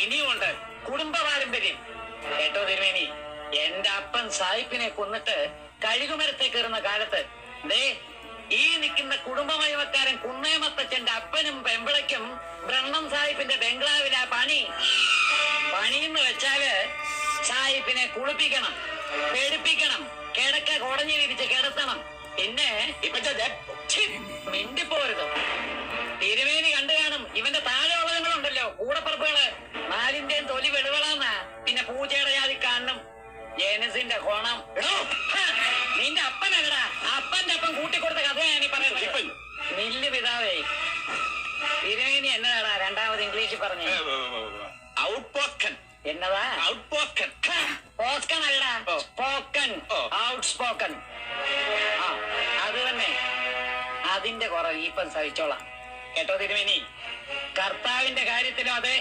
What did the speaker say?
ഇനിയുമുണ്ട് കുടുംബ പാരമ്പര്യം. കേട്ടോ തിരുമേനി, എന്റെ അപ്പൻ സായിപ്പിനെ കൊന്നിട്ട് കഴുകുമരത്തെ കയറുന്ന കാലത്ത് ദേ ഈ നിൽക്കുന്ന കുടുംബമയവക്കാരൻ കുന്നേമത്തച്ഛന്റെ അപ്പനും പെമ്പിളയ്ക്കും ബ്രഹ്മം സാഹിബിന്റെ ബംഗ്ലാവിലാ പണിയെന്ന് വെച്ചാല് സാഹിബിനെ കുളിപ്പിക്കണം, പേടിപ്പിക്കണം, കിടക്ക കുടഞ്ഞു വിരിച്ച് കിടത്തണം. പിന്നെ മിണ്ടിപ്പോരുത്. തിരുമേനി കണ്ടു കാണും ഇവന്റെ താഴെ ഉള്ളതുങ്ങളുണ്ടല്ലോ കൂടപ്പറപ്പുകള്, നാലിന്റെയും തൊലി വെളുകളാന്നാ. പിന്നെ പൂച്ചയുടെ ജാതി കാണണം ജേനസിന്റെ കോണം. നിന്റെ അപ്പനല്ലടാ, അപ്പന്റെ അപ്പം കൂട്ടിക്കൊടുത്ത കഥയാണ് ഈ പറയുന്നത്. നില്ല് പിതാവേ. തിരുമേനി എന്നതാടാ രണ്ടാമത് ഇംഗ്ലീഷിൽ പറഞ്ഞു? ഔട്ട് പോക്കൻ. എന്നതാ? ഔട്ട് പോക്കൻ. പോക്കൻ അല്ലടാ, സ്പോക്കൻ, ഔട്ട് സ്പോക്കൻ. ആ അത് തന്നെ. അതിന്റെ കുറവ് ഇപ്പം സഹിച്ചോളാം. കേട്ടോ തിരുമേനി, കർത്താവിന്റെ കാര്യത്തിലും അതെ,